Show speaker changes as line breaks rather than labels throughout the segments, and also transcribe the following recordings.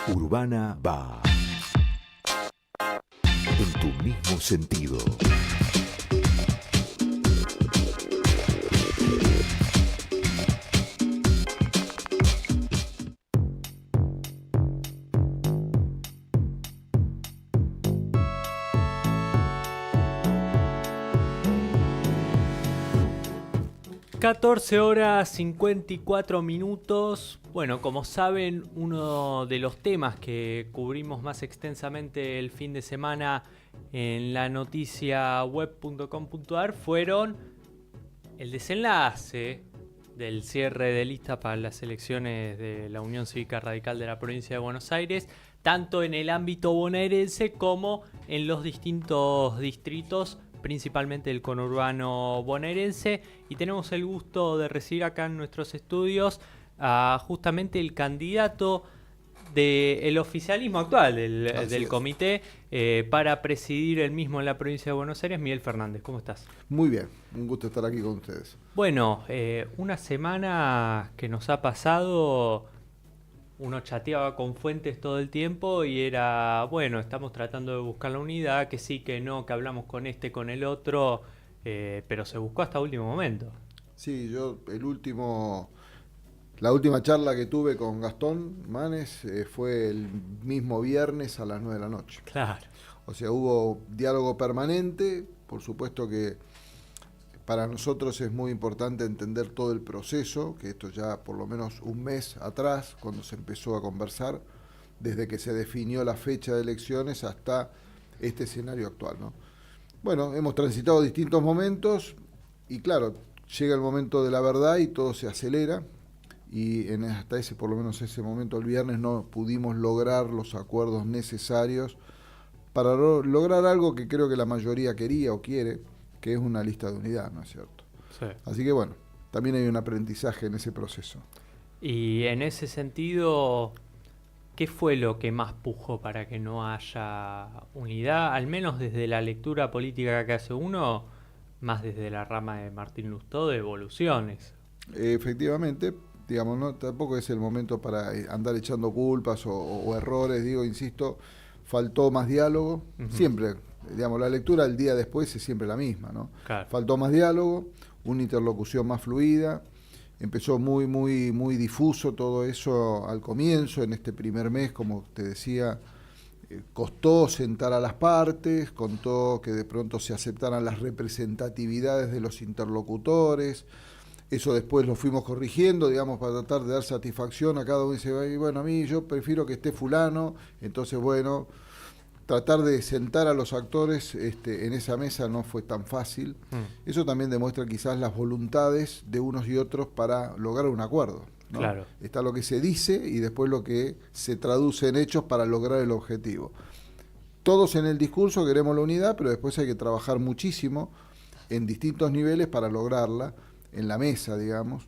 Urbana va en tu mismo sentido.
(14:54). Bueno, como saben, uno de los temas que cubrimos más extensamente el fin de semana en la noticiaweb.com.ar fueron el desenlace del cierre de lista para las elecciones de la Unión Cívica Radical de la provincia de Buenos Aires, tanto en el ámbito bonaerense como en los distintos distritos, principalmente el conurbano bonaerense, y tenemos el gusto de recibir acá en nuestros estudios a justamente el candidato del oficialismo actual del comité para presidir el mismo en la provincia de Buenos Aires, Miguel Fernández. ¿Cómo estás?
Muy bien, un gusto estar aquí con ustedes.
Bueno, una semana que nos ha pasado. Uno chateaba con fuentes todo el tiempo y era, bueno, estamos tratando de buscar la unidad, que sí, que no, que hablamos con este, con el otro, pero se buscó hasta último momento.
Sí, la última charla que tuve con Gastón Manes fue el mismo viernes a las 9 de la noche.
Claro.
O sea, hubo diálogo permanente, por supuesto que para nosotros es muy importante entender todo el proceso, que esto ya por lo menos un mes atrás, cuando se empezó a conversar, desde que se definió la fecha de elecciones hasta este escenario actual, ¿no? Bueno, hemos transitado distintos momentos y claro, llega el momento de la verdad y todo se acelera y hasta por lo menos ese momento, el viernes, no pudimos lograr los acuerdos necesarios para lograr algo que creo que la mayoría quería o quiere, que es una lista de unidad, ¿no es cierto?
Sí.
Así que bueno, también hay un aprendizaje en ese proceso.
Y en ese sentido, ¿qué fue lo que más pujó para que no haya unidad? Al menos desde la lectura política que hace uno, más desde la rama de Martín Lustó, de evoluciones.
Efectivamente, digamos, no, tampoco es el momento para andar echando culpas o errores, insisto, faltó más diálogo, siempre. Digamos, la lectura el día después es siempre la misma, ¿no?
Claro.
Faltó más diálogo, una interlocución más fluida, empezó muy difuso todo eso al comienzo, en este primer mes, como te decía, costó sentar a las partes, costó que de pronto se aceptaran las representatividades de los interlocutores, eso después lo fuimos corrigiendo, digamos, para tratar de dar satisfacción a cada uno. Dice, bueno, a mí yo prefiero que esté fulano, entonces bueno, tratar de sentar a los actores en esa mesa no fue tan fácil. Eso también demuestra quizás las voluntades de unos y otros para lograr un acuerdo, ¿no?
Claro.
Está lo que se dice y después lo que se traduce en hechos para lograr el objetivo. Todos en el discurso queremos la unidad, pero después hay que trabajar muchísimo en distintos niveles para lograrla, en la mesa, digamos.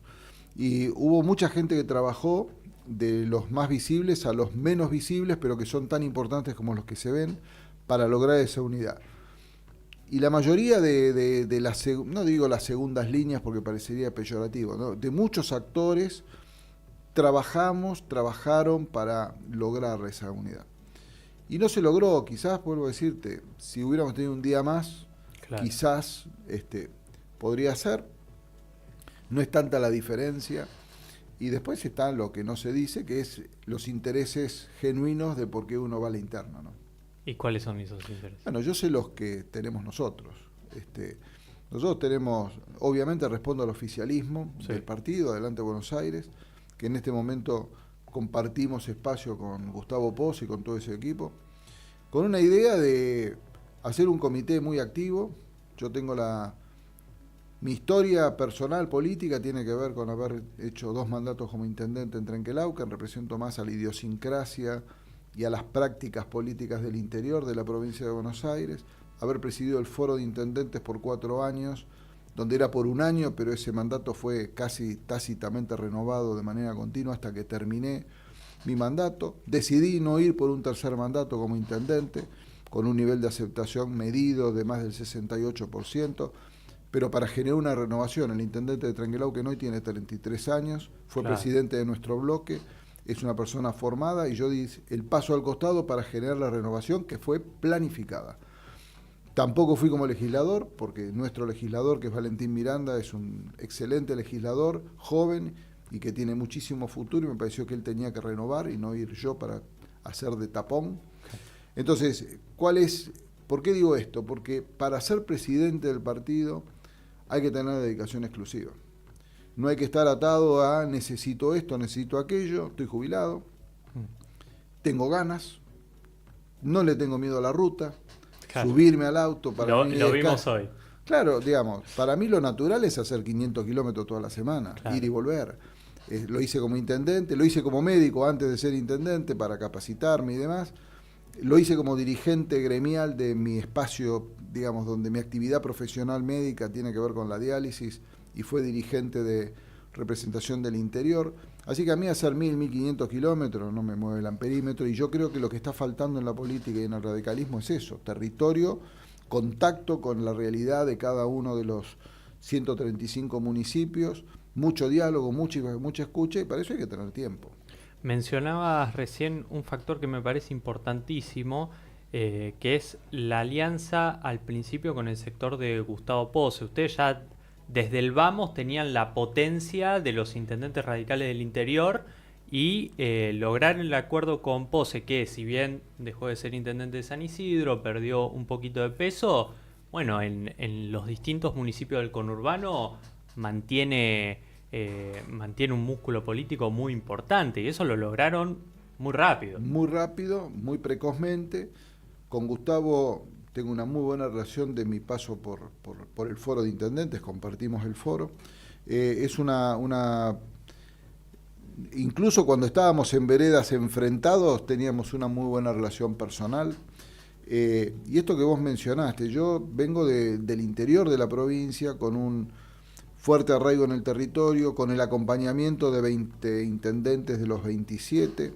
Y hubo mucha gente que trabajó, de los más visibles a los menos visibles, pero que son tan importantes como los que se ven, para lograr esa unidad. Y la mayoría de las, no digo las segundas líneas porque parecería peyorativo, ¿no? De muchos actores trabajaron para lograr esa unidad. Y no se logró, quizás, vuelvo a decirte, si hubiéramos tenido un día más, claro, quizás podría ser. No es tanta la diferencia. Y después está lo que no se dice, que es los intereses genuinos de por qué uno va a la interna, ¿no?
¿Y cuáles son esos intereses?
Bueno, yo sé los que tenemos nosotros. Nosotros tenemos, obviamente respondo al oficialismo, sí, del partido, Adelante Buenos Aires, que en este momento compartimos espacio con Gustavo Poz y con todo ese equipo, con una idea de hacer un comité muy activo. Yo tengo mi historia personal, política, tiene que ver con haber hecho 2 mandatos como intendente en Trenquelauquen, represento más a la idiosincrasia y a las prácticas políticas del interior de la provincia de Buenos Aires, haber presidido el foro de intendentes por 4 años, donde era por un año, pero ese mandato fue casi tácitamente renovado de manera continua hasta que terminé mi mandato. Decidí no ir por un tercer mandato como intendente, con un nivel de aceptación medido de más del 68%, pero para generar una renovación. El intendente de Trenquelauquen hoy tiene 33 años, fue claro, presidente de nuestro bloque, es una persona formada y yo di el paso al costado para generar la renovación que fue planificada. Tampoco fui como legislador, porque nuestro legislador, que es Valentín Miranda, es un excelente legislador, joven y que tiene muchísimo futuro, y me pareció que él tenía que renovar y no ir yo para hacer de tapón. Entonces, ¿por qué digo esto? Porque para ser presidente del partido hay que tener dedicación exclusiva. No hay que estar atado a necesito esto, necesito aquello, estoy jubilado, tengo ganas, no le tengo miedo a la ruta, claro. Subirme al auto para mí
lo vimos hoy.
Claro, digamos, para mí lo natural es hacer 500 kilómetros toda la semana, claro. Ir y volver. Lo hice como intendente, lo hice como médico antes de ser intendente para capacitarme y demás. Lo hice como dirigente gremial de mi espacio, digamos, donde mi actividad profesional médica tiene que ver con la diálisis, y fue dirigente de representación del interior. Así que a mí hacer 1.500 kilómetros no me mueve el amperímetro, y yo creo que lo que está faltando en la política y en el radicalismo es eso, territorio, contacto con la realidad de cada uno de los 135 municipios, mucho diálogo, mucha escucha, y para eso hay que tener tiempo.
Mencionabas recién un factor que me parece importantísimo, que es la alianza al principio con el sector de Gustavo Posse. Ustedes ya desde el Vamos tenían la potencia de los intendentes radicales del interior y lograr el acuerdo con Posse, que si bien dejó de ser intendente de San Isidro, perdió un poquito de peso, bueno, en los distintos municipios del conurbano mantiene un músculo político muy importante, y eso lo lograron muy rápido. Muy rápido, muy precozmente. Con Gustavo tengo una muy buena relación de mi paso por el foro de intendentes, compartimos el foro. Incluso cuando estábamos en veredas enfrentados teníamos una muy buena relación personal. Y esto que vos mencionaste, yo vengo del interior de la provincia con un fuerte arraigo en el territorio, con el acompañamiento de 20 intendentes de los 27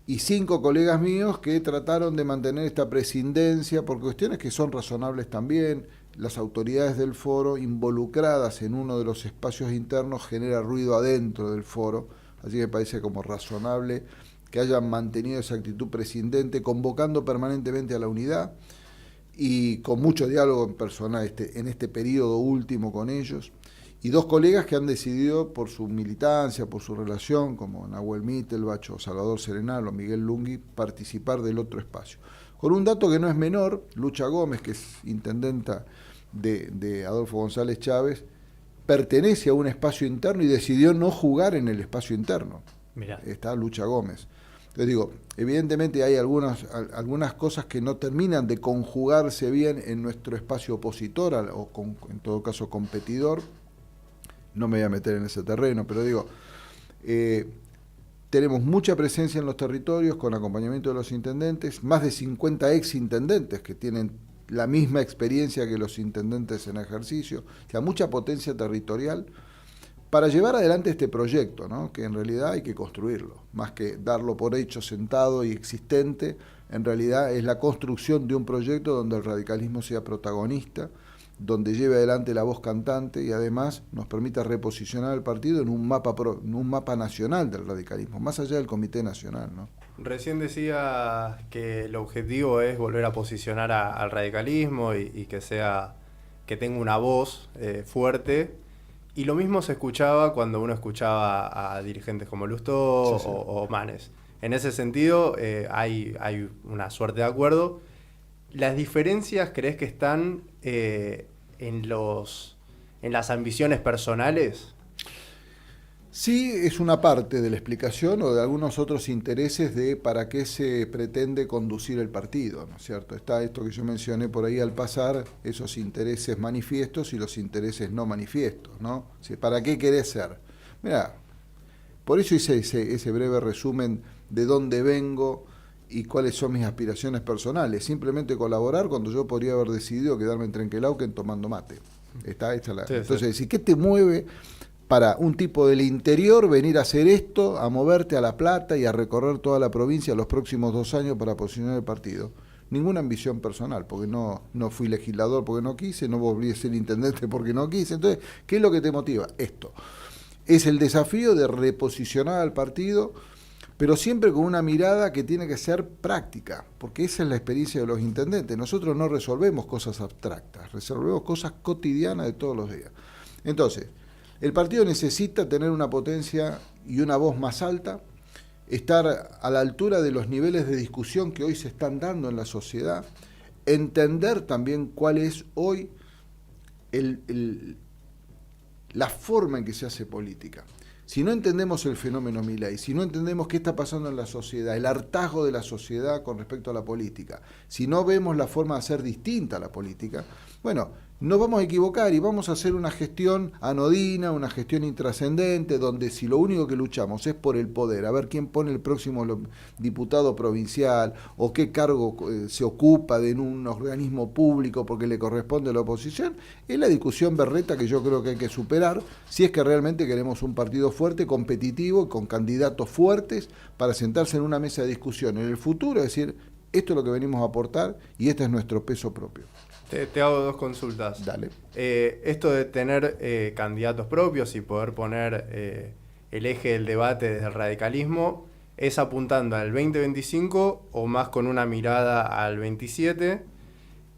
y 5 colegas míos que trataron de mantener esta presidencia por cuestiones que son razonables también. Las autoridades del foro involucradas en uno de los espacios internos genera ruido adentro del foro, así que me parece como razonable que hayan mantenido esa actitud presidente, convocando permanentemente a la unidad y con mucho diálogo en personal en este periodo último con ellos. Y 2 colegas que han decidido, por su militancia, por su relación, como Nahuel Mittelbach o Salvador Serenal o Miguel Lungui, participar del otro espacio. Con un dato que no es menor, Lucha Gómez, que es intendenta de Adolfo González Chávez, pertenece a un espacio interno y decidió no jugar en el espacio interno. Mirá. Está Lucha Gómez. Entonces digo, evidentemente hay algunas cosas que no terminan de conjugarse bien en nuestro espacio opositor, en todo caso competidor. No me voy a meter en ese terreno, pero digo, tenemos mucha presencia en los territorios con acompañamiento de los intendentes, más de 50 ex intendentes que tienen la misma experiencia que los intendentes en ejercicio, o sea, mucha potencia territorial para llevar adelante este proyecto, ¿no? Que en realidad hay que construirlo, más que darlo por hecho, sentado y existente. En realidad es la construcción de un proyecto donde el radicalismo sea protagonista, donde lleve adelante la voz cantante y además nos permita reposicionar al partido en un mapa nacional del radicalismo, más allá del Comité Nacional, ¿no?
Recién decía que el objetivo es volver a posicionar al radicalismo y que tenga una voz fuerte, y lo mismo se escuchaba cuando uno escuchaba a dirigentes como Lustó o Manes. En ese sentido hay una suerte de acuerdo. ¿Las diferencias crees que están en las ambiciones personales?
Sí, es una parte de la explicación o de algunos otros intereses de para qué se pretende conducir el partido, ¿no es cierto? Está esto que yo mencioné por ahí al pasar, esos intereses manifiestos y los intereses no manifiestos, ¿no? ¿Para qué querés ser? Mirá, por eso hice ese breve resumen de dónde vengo y cuáles son mis aspiraciones personales. Simplemente colaborar cuando yo podría haber decidido quedarme en Trenquelauquen tomando mate. Está hecha la... Sí, entonces, sí. ¿Qué te mueve para un tipo del interior venir a hacer esto, a moverte a La Plata y a recorrer toda la provincia los próximos 2 años para posicionar el partido? Ninguna ambición personal, porque no fui legislador porque no quise, no volví a ser intendente porque no quise. Entonces, ¿qué es lo que te motiva? Esto. Es el desafío de reposicionar al partido pero siempre con una mirada que tiene que ser práctica, porque esa es la experiencia de los intendentes. Nosotros no resolvemos cosas abstractas, resolvemos cosas cotidianas de todos los días. Entonces, el partido necesita tener una potencia y una voz más alta, estar a la altura de los niveles de discusión que hoy se están dando en la sociedad, entender también cuál es hoy la forma en que se hace política. Si no entendemos el fenómeno Milei, si no entendemos qué está pasando en la sociedad, el hartazgo de la sociedad con respecto a la política, si no vemos la forma de hacer distinta a la política, bueno, nos vamos a equivocar y vamos a hacer una gestión anodina, una gestión intrascendente, donde si lo único que luchamos es por el poder, a ver quién pone el próximo diputado provincial o qué cargo se ocupa de un organismo público porque le corresponde a la oposición, es la discusión berreta que yo creo que hay que superar si es que realmente queremos un partido fuerte, competitivo, con candidatos fuertes para sentarse en una mesa de discusión en el futuro, es decir, esto es lo que venimos a aportar y este es nuestro peso propio.
Te hago 2 consultas.
Dale.
Esto de tener candidatos propios y poder poner el eje del debate desde el radicalismo, ¿es apuntando al 2025 o más con una mirada al 27?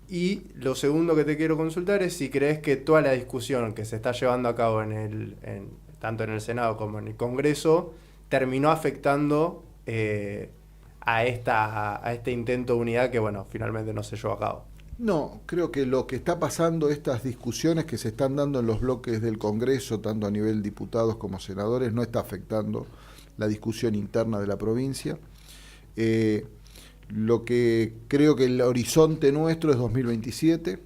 Y lo segundo que te quiero consultar es si crees que toda la discusión que se está llevando a cabo tanto en el Senado como en el Congreso terminó afectando a este intento de unidad que, bueno, finalmente no se llevó a cabo.
No, creo que lo que está pasando, estas discusiones que se están dando en los bloques del Congreso, tanto a nivel diputados como senadores, no está afectando la discusión interna de la provincia. Lo que creo que el horizonte nuestro es 2027,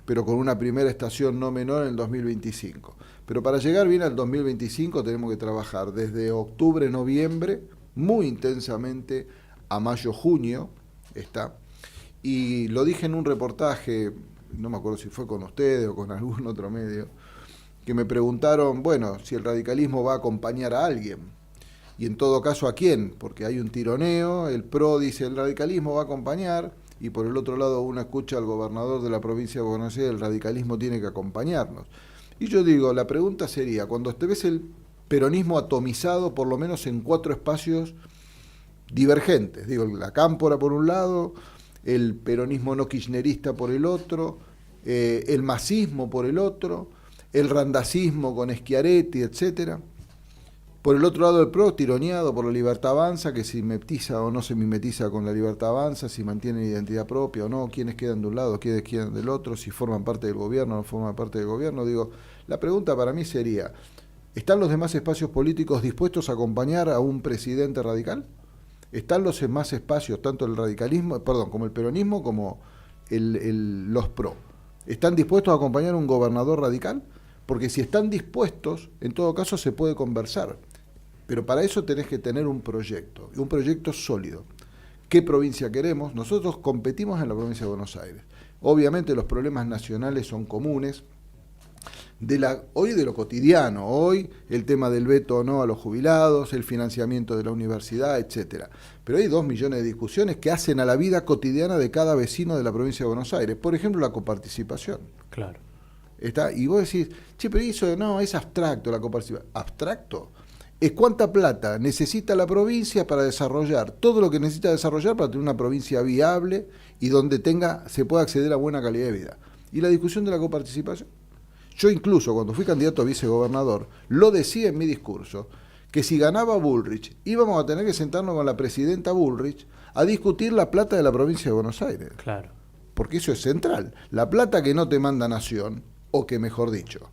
pero con una primera estación no menor en el 2025. Pero para llegar bien al 2025 tenemos que trabajar desde octubre, noviembre, muy intensamente, a mayo, junio, y lo dije en un reportaje, no me acuerdo si fue con ustedes o con algún otro medio, que me preguntaron, bueno, si el radicalismo va a acompañar a alguien, y en todo caso a quién, porque hay un tironeo, el PRO dice el radicalismo va a acompañar, y por el otro lado uno escucha al gobernador de la provincia de Buenos Aires, el radicalismo tiene que acompañarnos. Y yo digo, la pregunta sería, cuando te ves el peronismo atomizado por lo menos en 4 espacios divergentes, digo, la cámpora por un lado, el peronismo no kirchnerista por el otro, el masismo por el otro, el randacismo con Schiaretti, etcétera. Por el otro lado el PRO, tironeado por la Libertad Avanza, que si mimetiza o no se mimetiza con la Libertad Avanza, si mantienen identidad propia o no, quiénes quedan de un lado, quiénes quedan del otro, si forman parte del gobierno o no forman parte del gobierno. Digo, la pregunta para mí sería, ¿están los demás espacios políticos dispuestos a acompañar a un presidente radical? ¿Están los demás espacios, tanto el radicalismo, como el peronismo, como los PRO? ¿Están dispuestos a acompañar a un gobernador radical? Porque si están dispuestos, en todo caso se puede conversar. Pero para eso tenés que tener un proyecto sólido. ¿Qué provincia queremos? Nosotros competimos en la provincia de Buenos Aires. Obviamente los problemas nacionales son comunes. Hoy de lo cotidiano, hoy el tema del veto o no a los jubilados, el financiamiento de la universidad, etcétera. Pero hay 2 millones de discusiones que hacen a la vida cotidiana de cada vecino de la provincia de Buenos Aires. Por ejemplo, la coparticipación.
Claro.
Y vos decís, che, pero eso no, es abstracto la coparticipación. ¿Abstracto? Es cuánta plata necesita la provincia para desarrollar todo lo que necesita desarrollar para tener una provincia viable y donde se pueda acceder a buena calidad de vida. Y la discusión de la coparticipación. Yo incluso cuando fui candidato a vicegobernador, lo decía en mi discurso, que si ganaba Bullrich, íbamos a tener que sentarnos con la presidenta Bullrich a discutir la plata de la provincia de Buenos Aires.
Claro.
Porque eso es central. La plata que no te manda Nación, o que mejor dicho,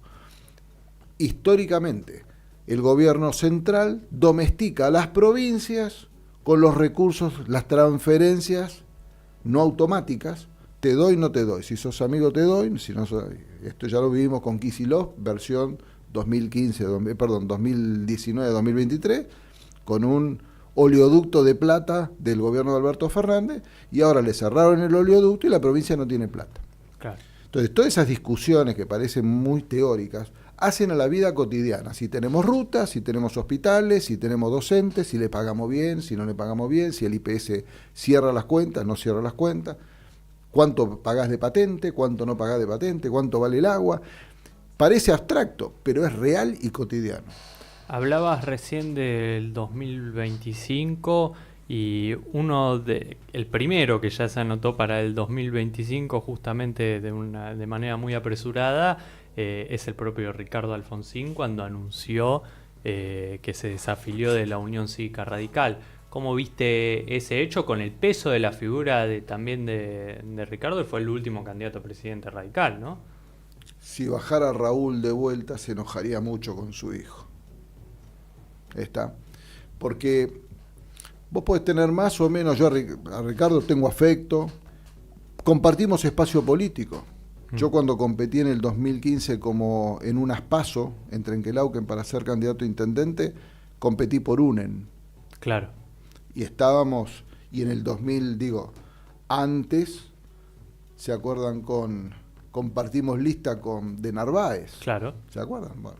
históricamente, el gobierno central domestica a las provincias con los recursos, las transferencias no automáticas. Te doy, no te doy. Si sos amigo, te doy. Si no sos, esto ya lo vivimos con Kicillof, versión 2019-2023, con un oleoducto de plata del gobierno de Alberto Fernández, y ahora le cerraron el oleoducto y la provincia no tiene plata.
Claro.
Entonces, todas esas discusiones que parecen muy teóricas, hacen a la vida cotidiana. Si tenemos rutas, si tenemos hospitales, si tenemos docentes, si le pagamos bien, si no le pagamos bien, si el IPS cierra las cuentas, no cierra las cuentas. ¿Cuánto pagás de patente? ¿Cuánto no pagás de patente? ¿Cuánto vale el agua? Parece abstracto, pero es real y cotidiano.
Hablabas recién del 2025 y el primero que ya se anotó para el 2025 justamente de manera muy apresurada es el propio Ricardo Alfonsín cuando anunció que se desafilió de la Unión Cívica Radical. ¿Cómo viste ese hecho con el peso de la figura también de Ricardo? Él fue el último candidato a presidente radical, ¿no?
Si bajara Raúl de vuelta se enojaría mucho con su hijo. Está. Porque vos podés tener más o menos, yo a Ricardo tengo afecto, compartimos espacio político. Yo cuando competí en el 2015 como en unas PASO en Trenquelauquen para ser candidato a intendente, competí por UNEN.
Claro.
Y estábamos, y en el 2000, antes, ¿se acuerdan compartimos lista de Narváez?
Claro.
¿Se acuerdan? Bueno,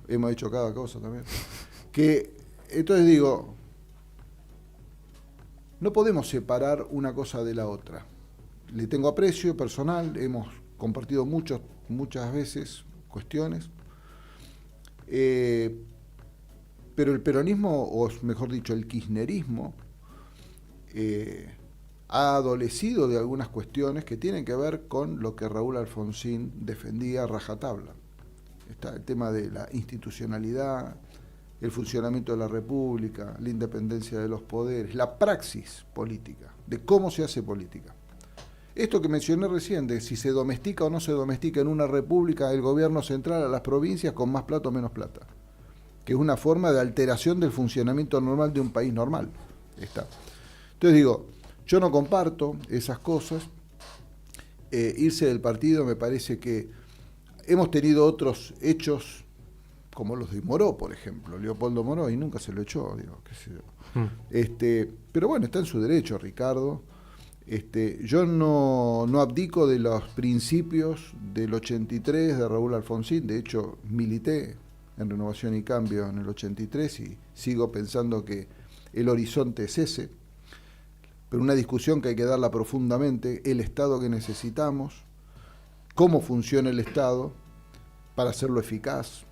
hemos hecho cada cosa también. Entonces no podemos separar una cosa de la otra. Le tengo aprecio personal, hemos compartido muchas veces cuestiones, pero el peronismo, o mejor dicho, el kirchnerismo, ha adolecido de algunas cuestiones que tienen que ver con lo que Raúl Alfonsín defendía a rajatabla. Está el tema de la institucionalidad, el funcionamiento de la República, la independencia de los poderes, la praxis política, de cómo se hace política. Esto que mencioné recién, de si se domestica o no se domestica en una república el gobierno central a las provincias con más plata o menos plata, que es una forma de alteración del funcionamiento normal de un país normal. Entonces yo no comparto esas cosas. Irse del partido me parece que hemos tenido otros hechos como los de Moró, por ejemplo, Leopoldo Moró, y nunca se lo echó, qué sé yo. Pero bueno, está en su derecho, Ricardo. Yo no abdico de los principios del 83 de Raúl Alfonsín. De hecho, milité en Renovación y Cambio en el 83 y sigo pensando que el horizonte es ese, pero una discusión que hay que darla profundamente, el Estado que necesitamos, cómo funciona el Estado para hacerlo eficaz,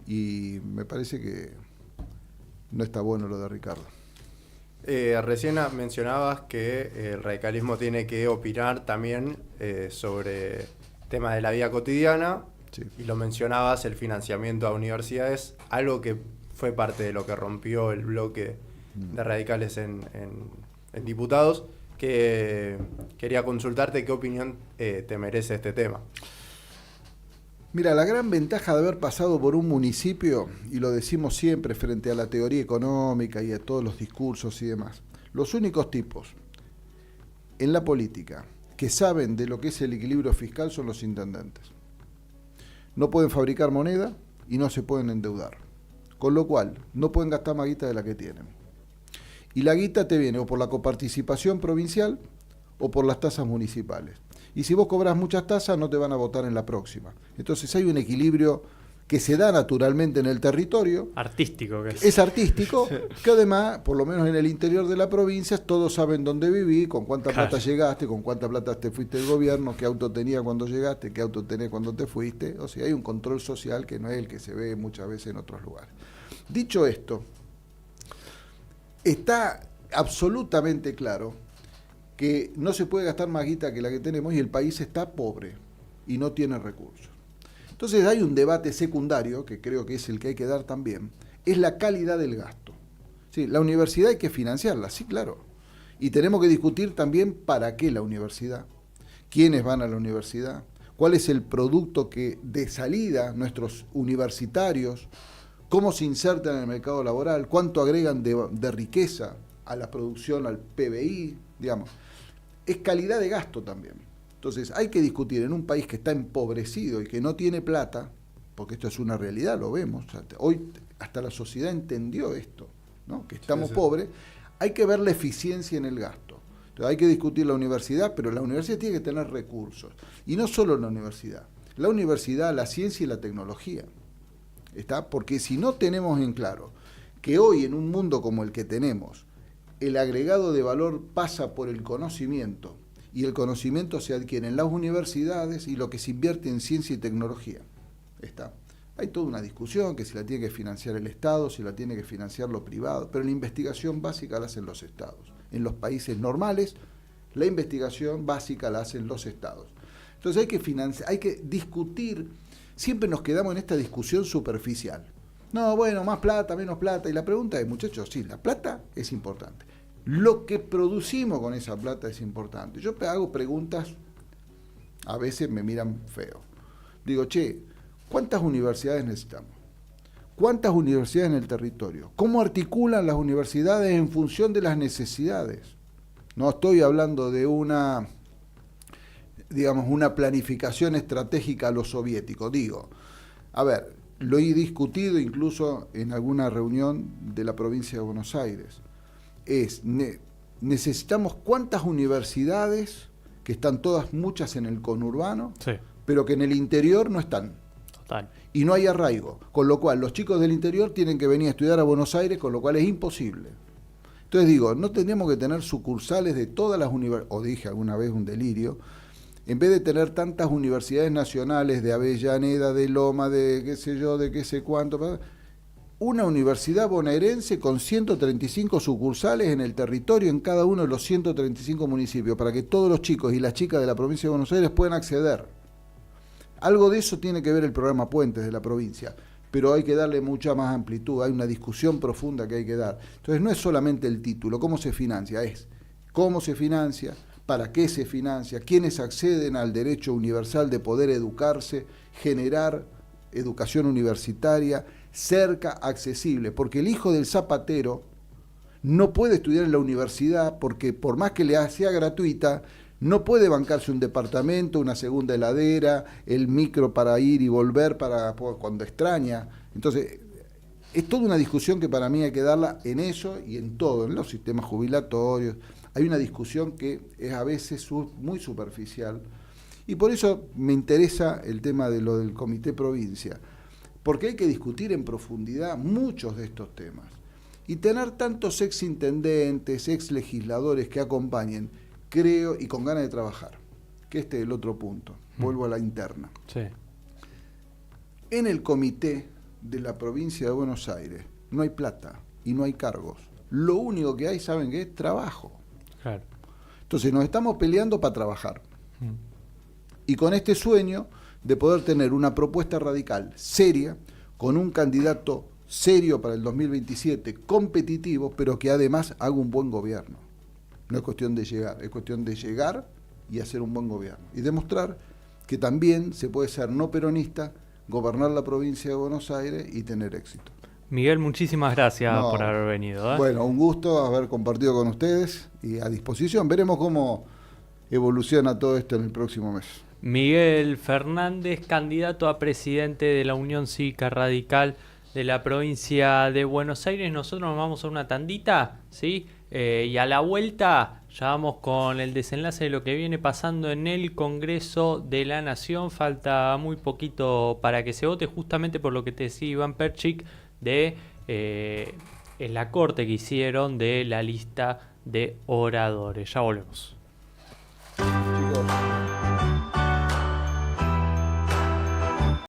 y me parece que no está bueno lo de Ricardo.
Recién mencionabas que el radicalismo tiene que opinar también sobre temas de la vida cotidiana, sí. Y lo mencionabas, el financiamiento a universidades, algo que fue parte de lo que rompió el bloque de radicales en diputados, que quería consultarte qué opinión te merece este tema.
Mira, la gran ventaja de haber pasado por un municipio, y lo decimos siempre frente a la teoría económica y a todos los discursos y demás, los únicos tipos en la política que saben de lo que es el equilibrio fiscal son los intendentes. No pueden fabricar moneda y no se pueden endeudar, con lo cual no pueden gastar más guita de la que tienen. Y la guita te viene o por la coparticipación provincial o por las tasas municipales. Y si vos cobras muchas tasas, no te van a votar en la próxima. Entonces hay un equilibrio que se da naturalmente en el territorio.
Artístico.
Es artístico, que además, por lo menos en el interior de la provincia, todos saben dónde viví, con cuánta plata llegaste, con cuánta plata te fuiste del gobierno, qué auto tenía cuando llegaste, qué auto tenés cuando te fuiste. O sea, hay un control social que no es el que se ve muchas veces en otros lugares. Dicho esto, está absolutamente claro que no se puede gastar más guita que la que tenemos y el país está pobre y no tiene recursos. Entonces hay un debate secundario, que creo que es el que hay que dar también, es la calidad del gasto. Sí, la universidad hay que financiarla, sí, claro. Y tenemos que discutir también para qué la universidad, quiénes van a la universidad, cuál es el producto que de salida nuestros universitarios, cómo se insertan en el mercado laboral, cuánto agregan de riqueza a la producción, al PBI, digamos. Es calidad de gasto también. Entonces hay que discutir en un país que está empobrecido y que no tiene plata, porque esto es una realidad, lo vemos, o sea, hoy hasta la sociedad entendió esto, ¿no? Que estamos pobres, hay que ver la eficiencia en el gasto. Entonces hay que discutir la universidad, pero la universidad tiene que tener recursos. Y no solo la universidad, la ciencia y la tecnología. Porque si no tenemos en claro que hoy en un mundo como el que tenemos, el agregado de valor pasa por el conocimiento, y el conocimiento se adquiere en las universidades y lo que se invierte en ciencia y tecnología. Hay toda una discusión que si la tiene que financiar el Estado, si la tiene que financiar lo privado, pero la investigación básica la hacen los Estados. En los países normales, la investigación básica la hacen los Estados. Entonces hay que discutir, siempre nos quedamos en esta discusión superficial. No, bueno, más plata, menos plata, y la pregunta es, muchachos, sí, la plata es importante. Lo que producimos con esa plata es importante. Yo hago preguntas, a veces me miran feo. Digo, che, ¿cuántas universidades necesitamos? ¿Cuántas universidades en el territorio? ¿Cómo articulan las universidades en función de las necesidades? No estoy hablando de una planificación estratégica a lo soviético. Digo, a ver, lo he discutido incluso en alguna reunión de la provincia de Buenos Aires. Necesitamos cuántas universidades, que están todas, muchas en el conurbano, sí, pero que en el interior no están. Total. Y no hay arraigo, con lo cual los chicos del interior tienen que venir a estudiar a Buenos Aires, con lo cual es imposible. Entonces digo, no tendríamos que tener sucursales de todas las universidades, o dije alguna vez un delirio, en vez de tener tantas universidades nacionales de Avellaneda, de Loma, de qué sé yo, de qué sé cuánto, una universidad bonaerense con 135 sucursales en el territorio, en cada uno de los 135 municipios, para que todos los chicos y las chicas de la provincia de Buenos Aires puedan acceder. Algo de eso tiene que ver el programa Puentes de la provincia, pero hay que darle mucha más amplitud, hay una discusión profunda que hay que dar. Entonces no es solamente el título, cómo se financia, es cómo se financia, para qué se financia, quiénes acceden al derecho universal de poder educarse, generar educación universitaria cerca, accesible, porque el hijo del zapatero no puede estudiar en la universidad porque por más que le sea gratuita, no puede bancarse un departamento, una segunda heladera, el micro para ir y volver para cuando extraña. Entonces, es toda una discusión que para mí hay que darla en eso y en todo, en los sistemas jubilatorios. Hay una discusión que es a veces muy superficial y por eso me interesa el tema de lo del Comité Provincia, porque hay que discutir en profundidad muchos de estos temas y tener tantos exintendentes, exlegisladores que acompañen, creo, y con ganas de trabajar, que este es el otro punto. Vuelvo a la interna. Sí. En el comité de la provincia de Buenos Aires no hay plata y no hay cargos. Lo único que hay, ¿saben qué? Es trabajo. Claro. Entonces nos estamos peleando para trabajar. Y con este sueño de poder tener una propuesta radical, seria, con un candidato serio para el 2027, competitivo, pero que además haga un buen gobierno. No es cuestión de llegar, es cuestión de llegar y hacer un buen gobierno. Y demostrar que también se puede ser no peronista, gobernar la provincia de Buenos Aires y tener éxito.
Miguel, muchísimas gracias por haber venido.
Bueno, un gusto haber compartido con ustedes y a disposición. Veremos cómo evoluciona todo esto en el próximo mes.
Miguel Fernández, candidato a presidente de la Unión Cívica Radical de la provincia de Buenos Aires. Nosotros nos vamos a una tandita, ¿sí? Y a la vuelta ya vamos con el desenlace de lo que viene pasando en el Congreso de la Nación. Falta muy poquito para que se vote, justamente por lo que te decía Iván Perchik, de en la corte que hicieron de la lista de oradores. Ya volvemos.